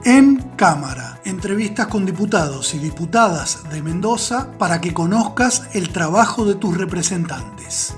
En Cámara, entrevistas con diputados y diputadas de Mendoza para que conozcas el trabajo de tus representantes.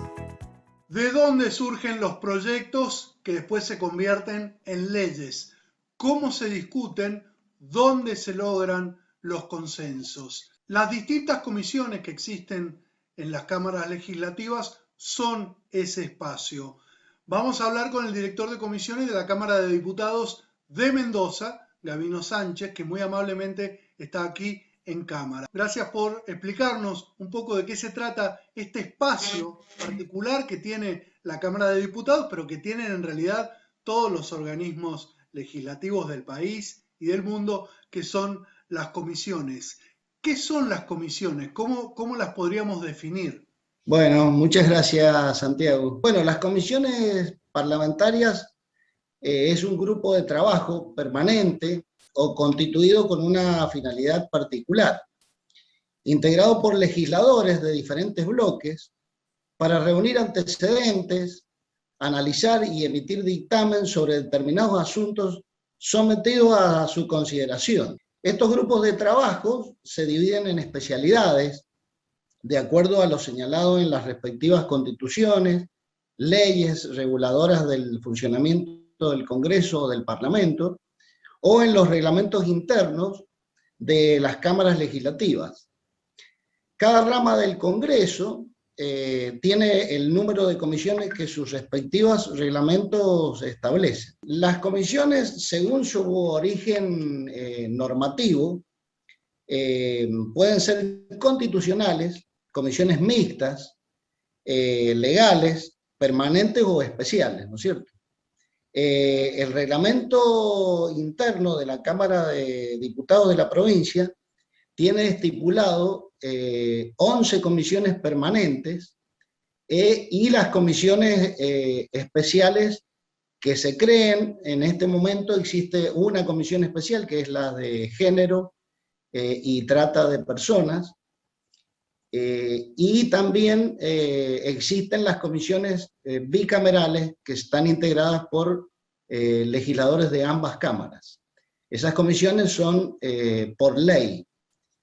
¿De dónde surgen los proyectos que después se convierten en leyes? ¿Cómo se discuten? ¿Dónde se logran los consensos? Las distintas comisiones que existen en las cámaras legislativas son ese espacio. Vamos a hablar con el director de comisiones de la Cámara de Diputados de Mendoza, Gabino Sánchez, que muy amablemente está aquí en cámara. Gracias por explicarnos un poco de qué se trata este espacio particular que tiene la Cámara de Diputados, pero que tienen en realidad todos los organismos legislativos del país y del mundo, que son las comisiones. ¿Qué son las comisiones? ¿Cómo las podríamos definir? Bueno, muchas gracias, Santiago. Bueno, las comisiones parlamentarias es un grupo de trabajo permanente o constituido con una finalidad particular, integrado por legisladores de diferentes bloques para reunir antecedentes, analizar y emitir dictamen sobre determinados asuntos sometidos a su consideración. Estos grupos de trabajo se dividen en especialidades de acuerdo a lo señalado en las respectivas constituciones, leyes reguladoras del funcionamiento del Congreso o del Parlamento, o en los reglamentos internos de las cámaras legislativas. Cada rama del Congreso tiene el número de comisiones que sus respectivos reglamentos establecen. Las comisiones, según su origen normativo, pueden ser constitucionales, comisiones mixtas, legales, permanentes o especiales, ¿no es cierto? El reglamento interno de la Cámara de Diputados de la provincia tiene estipulado 11 comisiones permanentes y las comisiones especiales que se creen. En este momento existe una comisión especial que es la de género y trata de personas, y también existen las comisiones bicamerales que están integradas por legisladores de ambas cámaras. Esas comisiones son por ley,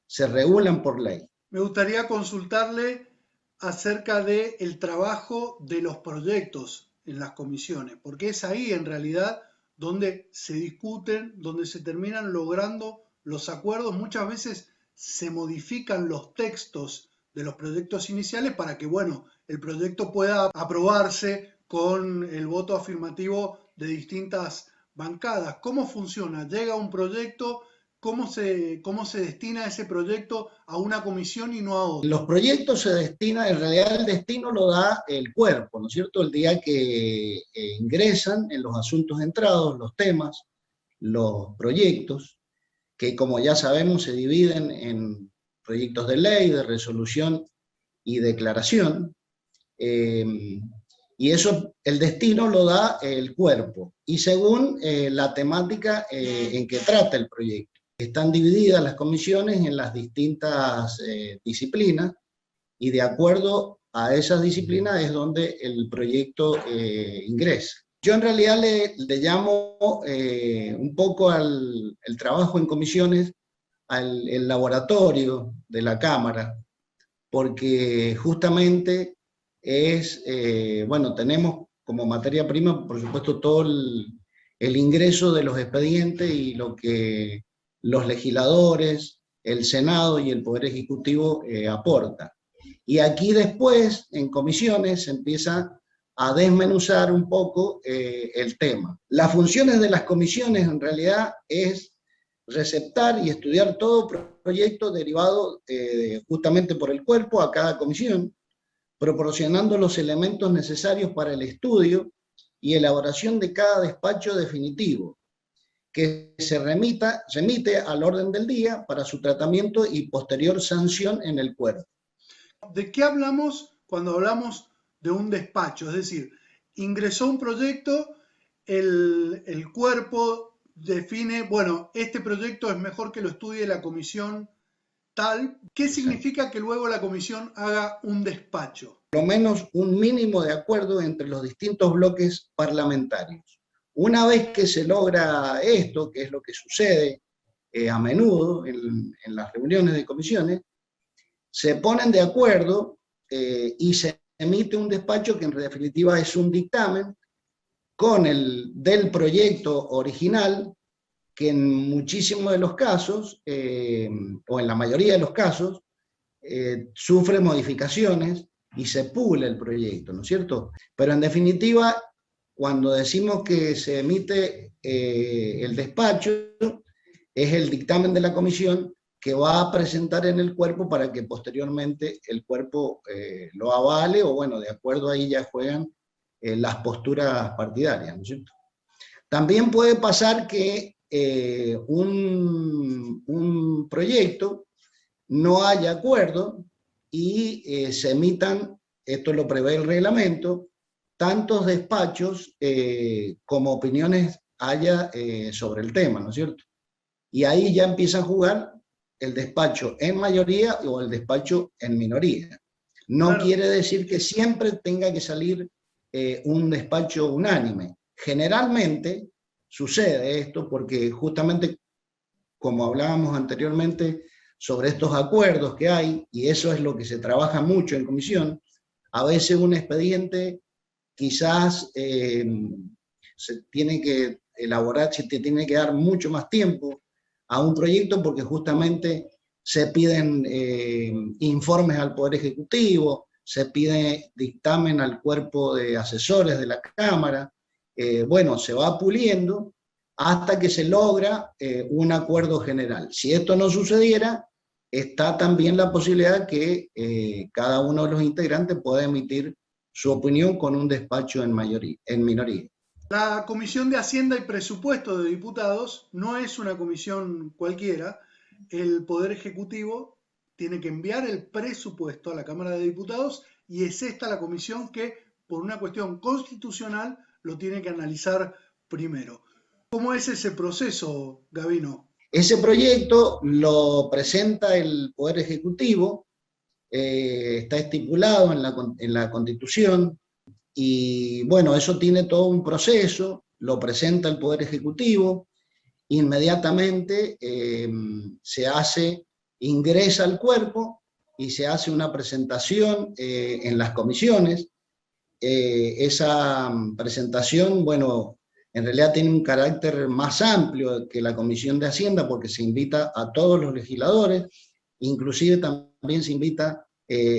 se regulan por ley. Me gustaría consultarle acerca del trabajo de los proyectos en las comisiones, porque es ahí en realidad donde se discuten, donde se terminan logrando los acuerdos. Muchas veces se modifican los textos de los proyectos iniciales para que, bueno, el proyecto pueda aprobarse con el voto afirmativo de distintas bancadas. ¿Cómo funciona? Llega un proyecto, ¿cómo se destina ese proyecto a una comisión y no a otra? Los proyectos se destinan, en realidad el destino lo da el cuerpo, ¿no es cierto? El día que ingresan en los asuntos entrados, los temas, los proyectos, que como ya sabemos se dividen en proyectos de ley, de resolución y declaración, y eso, el destino lo da el cuerpo, y según la temática en que trata el proyecto. Están divididas las comisiones en las distintas disciplinas, y de acuerdo a esas disciplinas es donde el proyecto ingresa. Yo en realidad le llamo un poco al trabajo en comisiones el laboratorio de la Cámara, porque justamente es, bueno, tenemos como materia prima, por supuesto, todo el ingreso de los expedientes y lo que los legisladores, el Senado y el Poder Ejecutivo aportan. Y aquí después, en comisiones, se empieza a desmenuzar un poco el tema. Las funciones de las comisiones en realidad es receptar y estudiar todo proyecto derivado justamente por el cuerpo a cada comisión, proporcionando los elementos necesarios para el estudio y elaboración de cada despacho definitivo, que se remite al orden del día para su tratamiento y posterior sanción en el cuerpo. ¿De qué hablamos cuando hablamos de un despacho? Es decir, ingresó un proyecto, el cuerpo define, bueno, este proyecto es mejor que lo estudie la comisión tal. ¿Qué significa que luego la comisión haga un despacho? Por lo menos un mínimo de acuerdo entre los distintos bloques parlamentarios. Una vez que se logra esto, que es lo que sucede a menudo en las reuniones de comisiones, se ponen de acuerdo y se emite un despacho que en definitiva es un dictamen con el del proyecto original, que en muchísimos de los casos, o en la mayoría de los casos, sufre modificaciones y se pule el proyecto, ¿no es cierto? Pero en definitiva, cuando decimos que se emite el despacho, es el dictamen de la comisión que va a presentar en el cuerpo para que posteriormente el cuerpo lo avale, o bueno, de acuerdo ahí ya juegan las posturas partidarias, ¿no es cierto? También puede pasar que un proyecto no haya acuerdo y se emitan, esto lo prevé el reglamento, tantos despachos como opiniones haya sobre el tema, ¿no es cierto? Y ahí ya empieza a jugar el despacho en mayoría o el despacho en minoría. No Claro. quiere decir que siempre tenga que salir un despacho unánime. Generalmente sucede esto porque justamente, como hablábamos anteriormente, sobre estos acuerdos que hay, y eso es lo que se trabaja mucho en comisión, a veces un expediente quizás se tiene que elaborar, se te tiene que dar mucho más tiempo a un proyecto porque justamente se piden informes al Poder Ejecutivo, se pide dictamen al cuerpo de asesores de la Cámara, bueno, se va puliendo hasta que se logra un acuerdo general. Si esto no sucediera, está también la posibilidad que cada uno de los integrantes pueda emitir su opinión con un despacho en minoría. La Comisión de Hacienda y Presupuesto de Diputados no es una comisión cualquiera. El Poder Ejecutivo tiene que enviar el presupuesto a la Cámara de Diputados y es esta la comisión que, por una cuestión constitucional, lo tiene que analizar primero. ¿Cómo es ese proceso, Gavino? Ese proyecto lo presenta el Poder Ejecutivo, está estipulado en la Constitución, y bueno, eso tiene todo un proceso, lo presenta el Poder Ejecutivo, inmediatamente ingresa al cuerpo y se hace una presentación en las comisiones. Esa presentación, bueno, en realidad tiene un carácter más amplio que la Comisión de Hacienda porque se invita a todos los legisladores, inclusive también se invita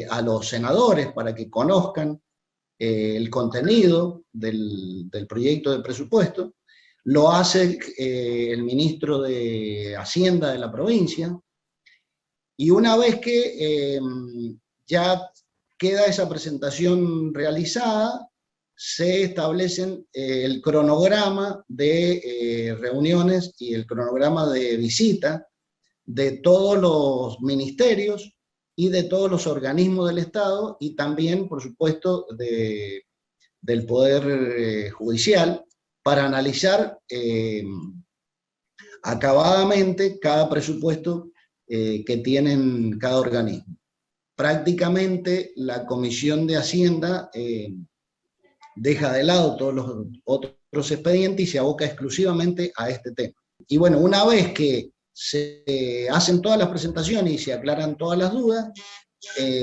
a los senadores para que conozcan el contenido del proyecto de presupuesto. Lo hace el ministro de Hacienda de la provincia, y una vez que ya queda esa presentación realizada, se establecen el cronograma de reuniones y el cronograma de visita de todos los ministerios y de todos los organismos del Estado, y también, por supuesto, del Poder Judicial, para analizar acabadamente cada presupuesto que tienen cada organismo. Prácticamente la Comisión de Hacienda deja de lado todos los otros expedientes y se aboca exclusivamente a este tema. Y bueno, una vez que se hacen todas las presentaciones y se aclaran todas las dudas,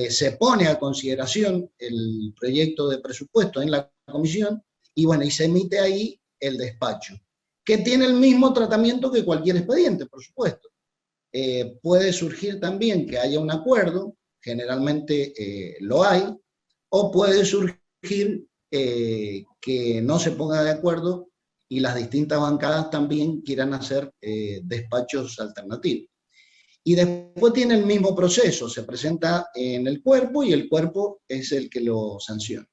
se pone a consideración el proyecto de presupuesto en la comisión y bueno, y se emite ahí el despacho, que tiene el mismo tratamiento que cualquier expediente, por supuesto. Puede surgir también que haya un acuerdo, generalmente lo hay, o puede surgir que no se ponga de acuerdo y las distintas bancadas también quieran hacer despachos alternativos. Y después tiene el mismo proceso, se presenta en el cuerpo y el cuerpo es el que lo sanciona.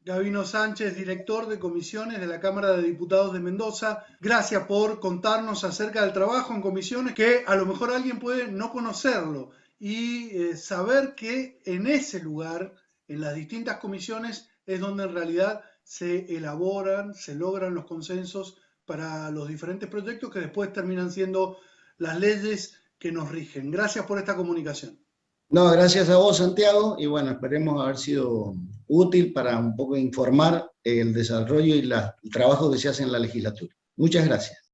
Gavino Sánchez, director de comisiones de la Cámara de Diputados de Mendoza, gracias por contarnos acerca del trabajo en comisiones, que a lo mejor alguien puede no conocerlo, y saber que en ese lugar, en las distintas comisiones, es donde en realidad se elaboran, se logran los consensos para los diferentes proyectos que después terminan siendo las leyes que nos rigen. Gracias por esta comunicación. No, gracias a vos, Santiago, y bueno, esperemos haber sido útil para un poco informar el desarrollo y el trabajo que se hace en la legislatura. Muchas gracias.